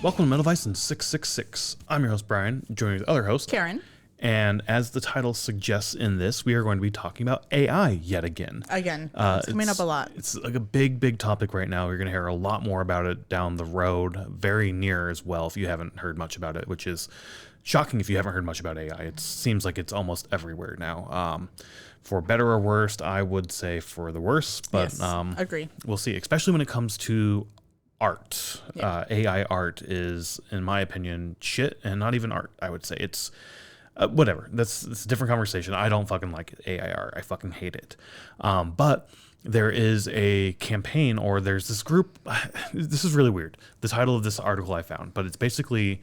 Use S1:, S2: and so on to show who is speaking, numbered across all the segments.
S1: Welcome to MetalVice in 666. I'm your host, Brian, joined with other host,
S2: Karen.
S1: And as the title suggests in this, we are going to be talking about AI yet again.
S2: It's coming up a lot.
S1: It's like a big topic right now. You're going to hear a lot more about it down the road, very near as well, if you haven't heard much about it, which is shocking if you haven't heard much about AI. It seems like it's almost everywhere now. For better or worse, I would say for the worse, but
S2: Yes, agree.
S1: We'll see, especially when it comes to art.
S2: Yeah.
S1: AI art is, in my opinion, shit, and not even art. I would say it's whatever. That's a different conversation. I don't fucking like AI art. I fucking hate it. But there is a campaign, or there's this group. This is really weird. The title of this article I found, but it's basically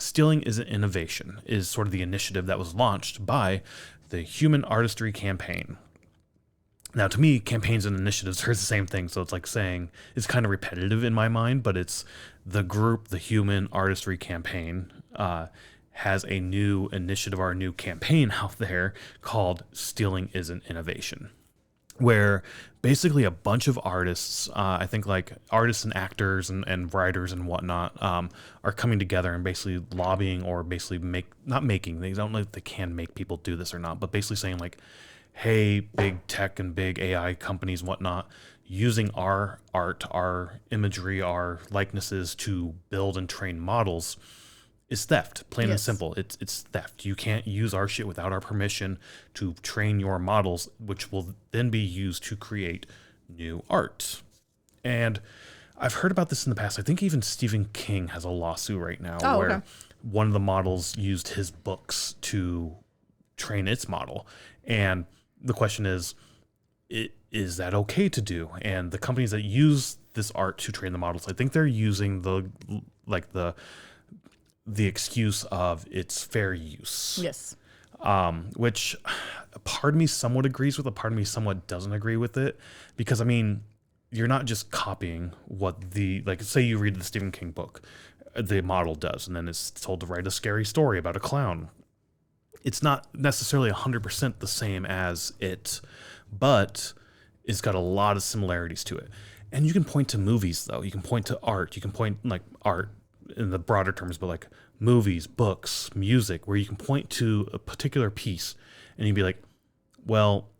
S1: "Stealing is an Innovation" is sort of the initiative that was launched by the Human Artistry Campaign. Now, to me, campaigns and initiatives are the same thing, so it's like saying, it's kind of repetitive in my mind, but it's the group, the Human Artistry Campaign, has a new initiative or a new campaign out there called Stealing is an Innovation, where basically a bunch of artists, I think like artists and actors and writers and whatnot, are coming together and basically lobbying, or basically they don't know if they can make people do this or not, but basically saying like, hey, big tech and big AI companies and whatnot, using our art, our imagery, our likenesses to build and train models is theft, plain and simple. It's theft. You can't use our shit without our permission to train your models, which will then be used to create new art. And I've heard about this in the past. I think even Stephen King has a lawsuit right now where one of the models used his books to train its model. And the question is that okay to do? And the companies that use this art to train the models, I think they're using the excuse of it's fair use.
S2: Yes.
S1: Which a part of me somewhat agrees with, a part of me somewhat doesn't agree with it. Because, I mean, you're not just copying what say you read the Stephen King book, the model does, and then it's told to write a scary story about a clown. It's not necessarily 100% the same as it, but it's got a lot of similarities to it. And you can point to movies, though. You can point to art. You can point, like, art in the broader terms, but like movies, books, music, where you can point to a particular piece and you'd be like, well,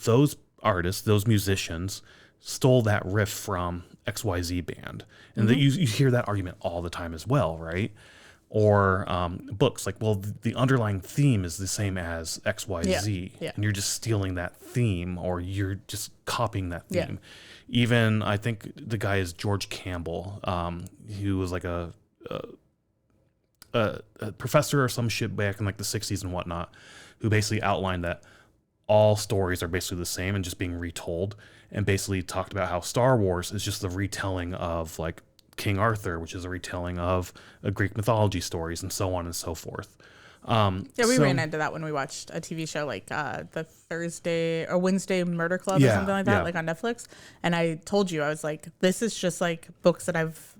S1: those artists, those musicians stole that riff from XYZ band. And that you hear that argument all the time as well, right? Or books, like, well, the underlying theme is the same as XYZ, and you're just stealing that theme, or you're just copying that theme. Even, I think the guy is George Campbell, who was like a professor or some shit back in like the 60s and whatnot, who basically outlined that all stories are basically the same and just being retold, and basically talked about how Star Wars is just the retelling of like King Arthur, which is a retelling of Greek mythology stories, and so on and so forth.
S2: We ran into that when we watched a TV show like the Thursday or Wednesday Murder Club or something like that, like on Netflix. And I told you, I was like, this is just like books that I've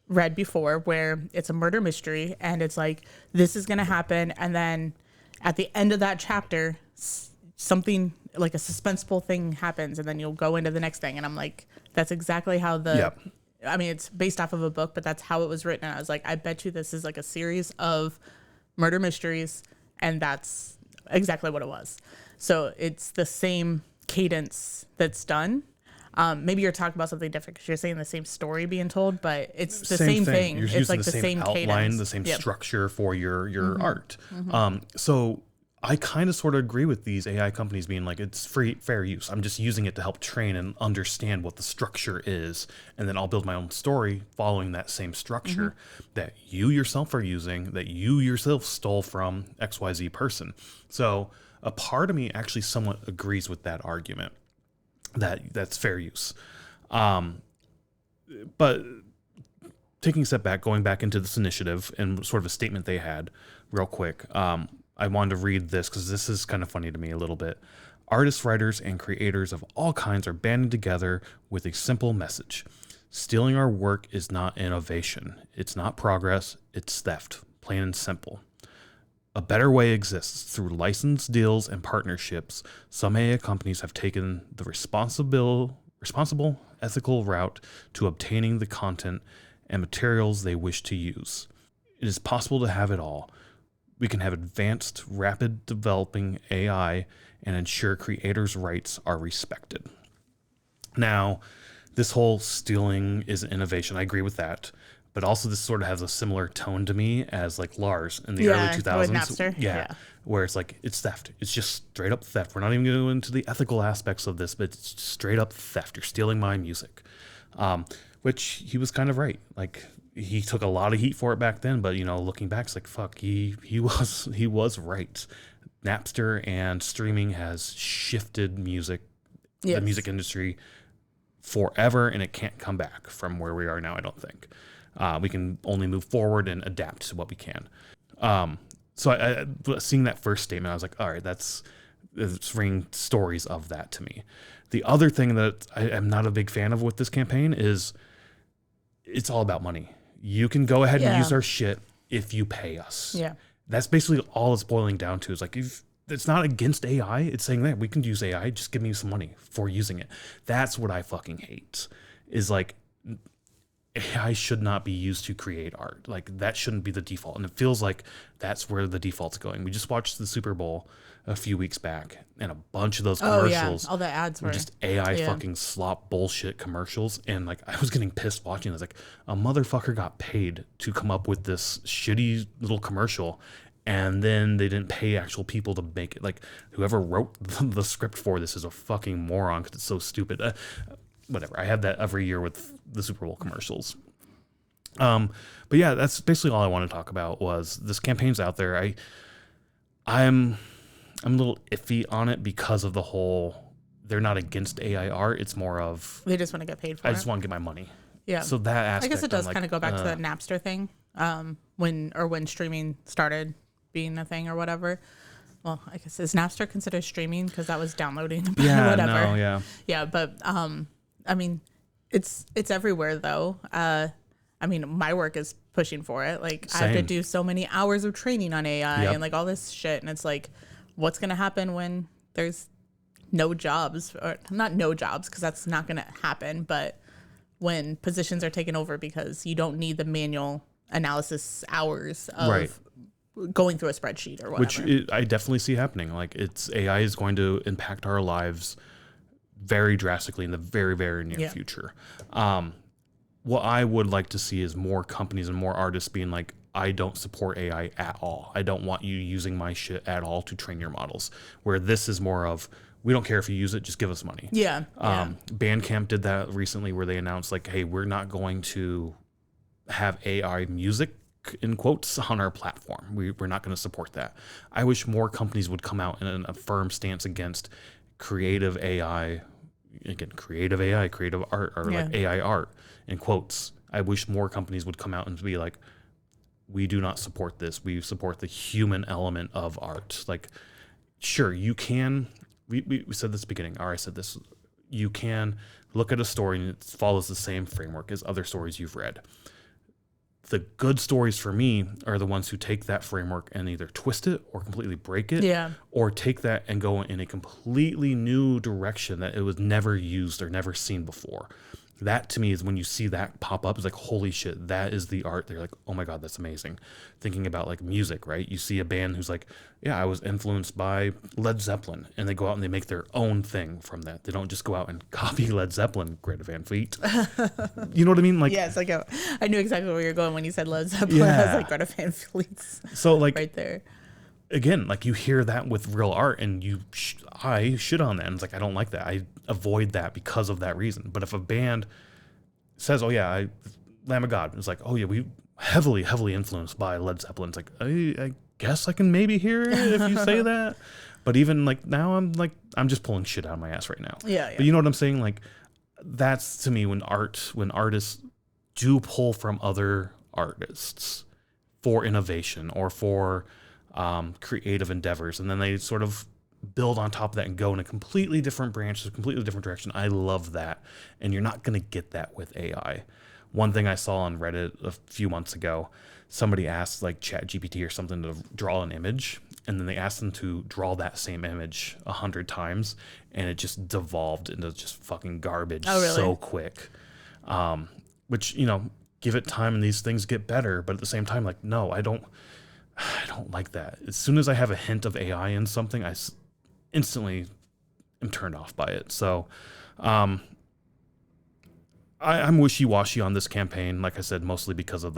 S2: read before where it's a murder mystery and it's like, this is going to happen. And then at the end of that chapter, something like a suspenseful thing happens, and then you'll go into the next thing. And I'm like, that's exactly how I mean, it's based off of a book, but that's how it was written. And I was like, I bet you this is like a series of murder mysteries, and that's exactly what it was. So it's the same cadence that's done. Maybe you're talking about something different because you're saying the same story being told, but it's the same thing.
S1: You're
S2: it's
S1: using
S2: like
S1: the same outline, cadence, the same structure for your art. So I kind of sort of agree with these AI companies being like, it's fair use. I'm just using it to help train and understand what the structure is. And then I'll build my own story following that same structure that you yourself are using, that you yourself stole from XYZ person. So a part of me actually somewhat agrees with that argument, that's fair use. But taking a step back, going back into this initiative and sort of a statement they had real quick, I wanted to read this because this is kind of funny to me a little bit. Artists, writers, and creators of all kinds are banding together with a simple message. Stealing our work is not innovation. It's not progress. It's theft, plain and simple. A better way exists. Through license deals and partnerships, some AI companies have taken the responsible, ethical route to obtaining the content and materials they wish to use. It is possible to have it all. We can have advanced, rapid developing AI and ensure creators' rights are respected. Now, this whole stealing is innovation. I agree with that. But also this sort of has a similar tone to me as like Lars in the early 2000s.
S2: With Napster.
S1: Yeah. Where it's like, it's theft. It's just straight up theft. We're not even going to go into the ethical aspects of this, but it's just straight up theft. You're stealing my music. Which he was kind of right. Like, he took a lot of heat for it back then, but you know, looking back, it's like, fuck, he was right. Napster and streaming has shifted music, the music industry forever, and it can't come back from where we are now, I don't think. We can only move forward and adapt to what we can. So I seeing that first statement, I was like, all right, it's ringing stories of that to me. The other thing that I am not a big fan of with this campaign is it's all about money. You can go ahead and use our shit if you pay us. Yeah. That's basically all it's boiling down to, is like, if it's not against AI, it's saying that we can use AI, just give me some money for using it. That's what I fucking hate, is like, AI should not be used to create art. Like, that shouldn't be the default. And it feels like that's where the default's going. We just watched the Super Bowl a few weeks back, and a bunch of those commercials,
S2: all the ads were
S1: just AI fucking slop bullshit commercials. And like, I was getting pissed watching this. Like, a motherfucker got paid to come up with this shitty little commercial, and then they didn't pay actual people to make it. Like, whoever wrote the script for this is a fucking moron, because it's so stupid. Whatever. I have that every year with the Super Bowl commercials. But yeah, that's basically all I want to talk about. Was this campaign's out there. I'm a little iffy on it because of the whole, they're not against AI art. It's more of,
S2: they just want to get paid for it.
S1: I just want to get my money.
S2: Yeah.
S1: So that aspect,
S2: I guess it does kind of go back to the Napster thing, when streaming started being a thing or whatever. Well, I guess, is Napster considered streaming? Because that was downloading.
S1: Yeah,
S2: whatever.
S1: No, yeah.
S2: Yeah, but I mean, it's everywhere though. I mean, my work is pushing for it. Like,
S1: Same.
S2: I have to do so many hours of training on AI and like all this shit, and it's like, what's gonna happen when there's no jobs, or not no jobs, because that's not gonna happen, but when positions are taken over because you don't need the manual analysis hours of going through a spreadsheet or whatever.
S1: Which I definitely see happening. Like, AI is going to impact our lives very drastically in the very, very near future. What I would like to see is more companies and more artists being like, I don't support AI at all. I don't want you using my shit at all to train your models. Where this is more of, we don't care if you use it, just give us money.
S2: Yeah.
S1: Bandcamp did that recently, where they announced like, hey, we're not going to have AI music in quotes on our platform. We're not going to support that. I wish more companies would come out in a firm stance against creative AI, again, creative AI, creative art, or like AI art in quotes. I wish more companies would come out and be like, we do not support this. We support the human element of art. Like, sure, you can, we said this at the beginning, or I said this, you can look at a story and it follows the same framework as other stories you've read. The good stories for me are the ones who take that framework and either twist it or completely break it, or take that and go in a completely new direction that it was never used or never seen before. That to me is when you see that pop up, it's like, holy shit, that is the art. They're like, oh my God, that's amazing. Thinking about like music, right? You see a band who's like, yeah, I was influenced by Led Zeppelin, and they go out and they make their own thing from that. They don't just go out and copy Led Zeppelin, Greta Van Fleet. You know what I mean? Like,
S2: yes, I knew exactly where you're going when you said Led Zeppelin. I was like, Greta Van Fleet's
S1: so like
S2: right there.
S1: Again, like, you hear that with real art, and I shit on that, and it's like, I don't like that. I avoid that because of that reason. But if a band says, oh yeah, Lamb of God, it's like, oh yeah, we heavily influenced by Led Zeppelin. It's like, I guess I can maybe hear it if you say that. But even like now, I'm just pulling shit out of my ass right now.
S2: Yeah.
S1: But you know what I'm saying? Like, that's to me when artists do pull from other artists for innovation or for creative endeavors, and then they sort of build on top of that and go in a completely different branch, a completely different direction. I love that. And you're not going to get that with AI. One thing I saw on Reddit a few months ago, somebody asked like ChatGPT or something to draw an image, and then they asked them to draw that same image 100 times, and it just devolved into just fucking garbage so quick. Which, you know, give it time and these things get better. But at the same time, like, no, I don't like that. As soon as I have a hint of AI in something, instantly am turned off by it. So I'm wishy-washy on this campaign. Like I said, mostly because of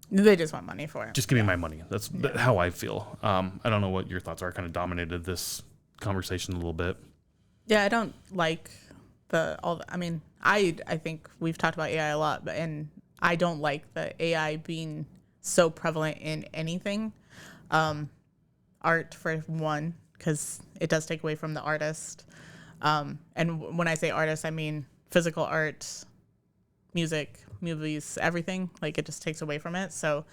S2: they just want money for it.
S1: Just give me my money. That's how I feel. I don't know what your thoughts are. I kind of dominated this conversation a little bit.
S2: Yeah, I don't like I think we've talked about AI a lot, and I don't like the AI being so prevalent in anything. Art, for one, because it does take away from the artist. And when I say artist, I mean physical art, music, movies, everything. Like, it just takes away from it. So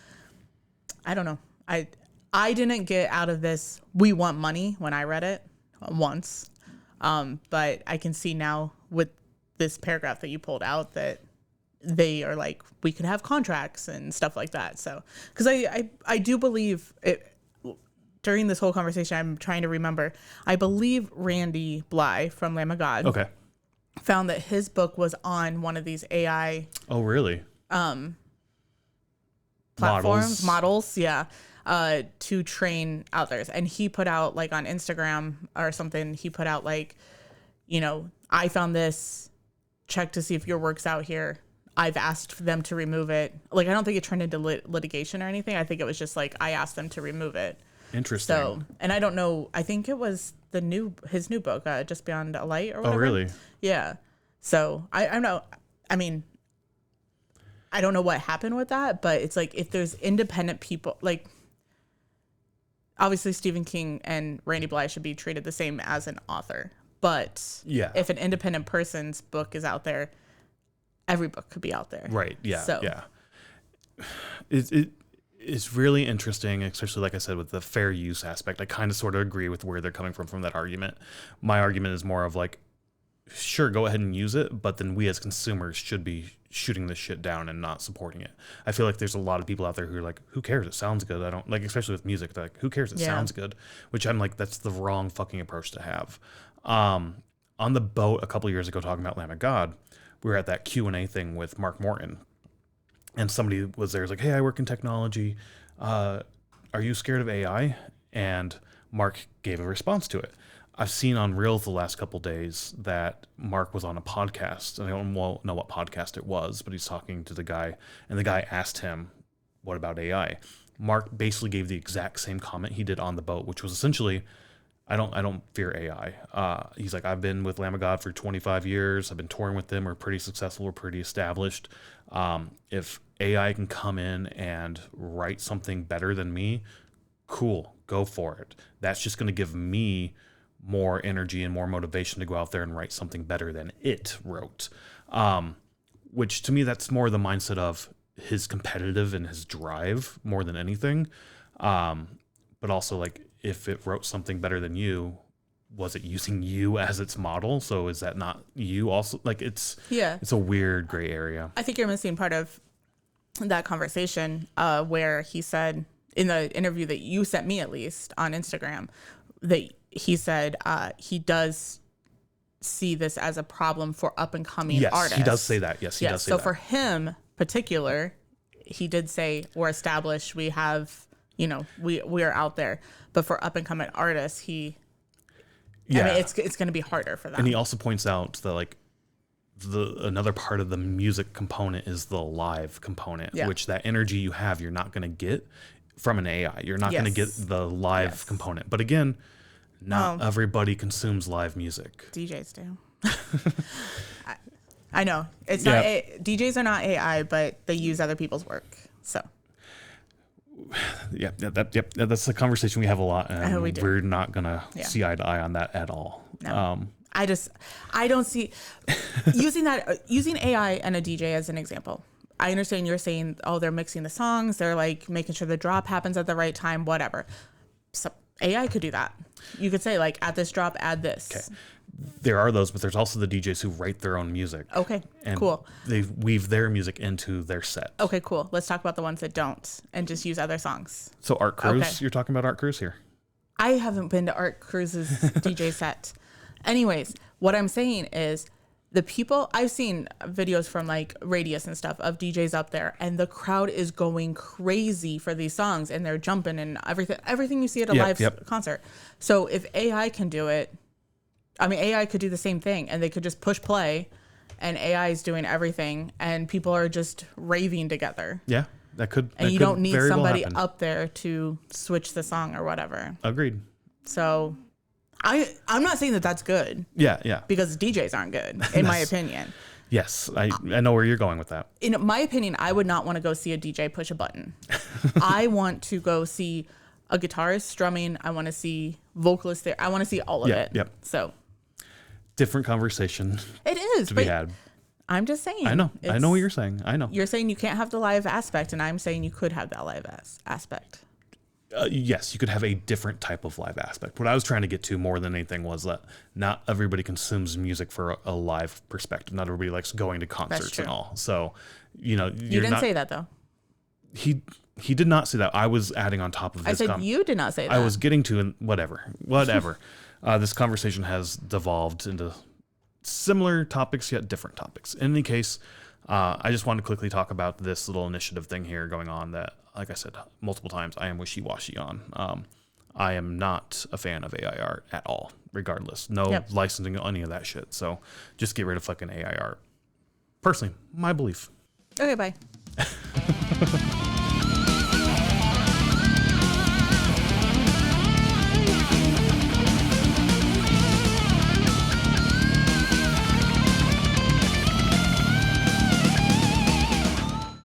S2: I don't know. I didn't get out of this, we want money, when I read it once. But I can see now with this paragraph that you pulled out that they are like, we could have contracts and stuff like that. So, because I do believe it. During this whole conversation, I'm trying to remember, I believe Randy Bly from Lamb of God found that his book was on one of these AI platforms, models, to train others. And he put out, like, on Instagram or something, he put out, like, I found this, check to see if your work's out here. I've asked them to remove it. Like, I don't think it turned into litigation or anything. I think it was just like, I asked them to remove it.
S1: Interesting.
S2: So, and I don't know, I think it was his new book, Just Beyond a Light or whatever.
S1: Oh, really?
S2: Yeah. So I don't know. I mean, I don't know what happened with that, but it's like, if there's independent people, like, obviously Stephen King and Randy Bly should be treated the same as an author. But if an independent person's book is out there, every book could be out there.
S1: Right. Yeah. So. Yeah. It's really interesting, especially, like I said, with the fair use aspect. I kind of sort of agree with where they're coming from that argument. My argument is more of like, sure, go ahead and use it, but then we as consumers should be shooting this shit down and not supporting it. I feel like there's a lot of people out there who are like, who cares? It sounds good. I don't like, especially with music, they're like, who cares? It sounds good, which I'm like, that's the wrong fucking approach to have. On the boat a couple years ago, talking about Lamb of God, we were at that Q&A thing with Mark Morton. And somebody was there, was like, hey, I work in technology. Are you scared of AI? And Mark gave a response to it. I've seen on Reels the last couple days that Mark was on a podcast. And I don't know what podcast it was, but he's talking to the guy. And the guy asked him, what about AI? Mark basically gave the exact same comment he did on the boat, which was essentially, I don't fear AI. He's like, I've been with Lamb of God for 25 years. I've been touring with them. We're pretty successful. We're pretty established. If AI can come in and write something better than me, cool, go for it. That's just going to give me more energy and more motivation to go out there and write something better than it wrote. Which to me, that's more the mindset of his competitive and his drive more than anything. But also, like, if it wrote something better than you, was it using you as its model? So is that not you also? Like, it's a weird gray area.
S2: I think you're missing part of that conversation where he said, in the interview that you sent me, at least on Instagram, that he said he does see this as a problem for up and coming artists.
S1: He does say that. Yes, he does say
S2: that.
S1: So
S2: for him particular, he did say, we're established, we have, we are out there. But for up and coming artists, I mean, it's going to be harder for them.
S1: And he also points out that, like, another part of the music component is the live component, which that energy you have, you're not going to get from an AI. You're not going to get the live component. But again, not everybody consumes live music.
S2: DJs do. I know it's not DJs are not AI, but they use other people's work. So.
S1: That's a conversation we have a lot, and we're not gonna see eye to eye on that at all.
S2: No. I don't see using AI and a DJ as an example. I understand you're saying, oh, they're mixing the songs, they're like making sure the drop happens at the right time, whatever. So AI could do that. You could say, like, at this drop, add this.
S1: Okay. There are those, but there's also the DJs who write their own music.
S2: Okay,
S1: and
S2: cool.
S1: They weave their music into their set.
S2: Okay, cool. Let's talk about the ones that don't and just use other songs.
S1: So Art Cruz, You're talking about Art Cruz here?
S2: I haven't been to Art Cruz's DJ set. Anyways, what I'm saying is the people, I've seen videos from like Radius and stuff of DJs up there, and the crowd is going crazy for these songs, and they're jumping and everything you see at a live concert. So if AI can do it, I mean, AI could do the same thing, and they could just push play, and AI is doing everything, and people are just raving together.
S1: Yeah, that could.
S2: And
S1: that
S2: you
S1: could
S2: don't need
S1: very well
S2: somebody
S1: happen.
S2: up there to switch the song or whatever.
S1: Agreed.
S2: So I'm not saying that that's good.
S1: Yeah.
S2: Because DJs aren't good, in my opinion.
S1: Yes, I know where you're going with that.
S2: In my opinion, I would not want to go see a DJ push a button. I want to go see a guitarist strumming. I want to see vocalists there. I want to see all of it.
S1: Yep.
S2: So
S1: different conversation.
S2: It is
S1: to be had.
S2: I'm just saying.
S1: I know what you're saying. I know.
S2: You're saying you can't have the live aspect, and I'm saying you could have that live aspect.
S1: Yes, you could have a different type of live aspect. What I was trying to get to more than anything was that not everybody consumes music for a live perspective. Not everybody likes going to concerts and all. So, you
S2: didn't say that though.
S1: He did not say that. I was adding on top of his
S2: I said you did not say that.
S1: I was getting to whatever. This conversation has devolved into similar topics yet different topics. In any case, I just wanted to quickly talk about this little initiative thing here going on that, like I said multiple times, I am wishy-washy on. I am not a fan of AI art at all, regardless. No licensing, any of that shit. So just get rid of fucking AI art. Personally, my belief.
S2: Okay, bye.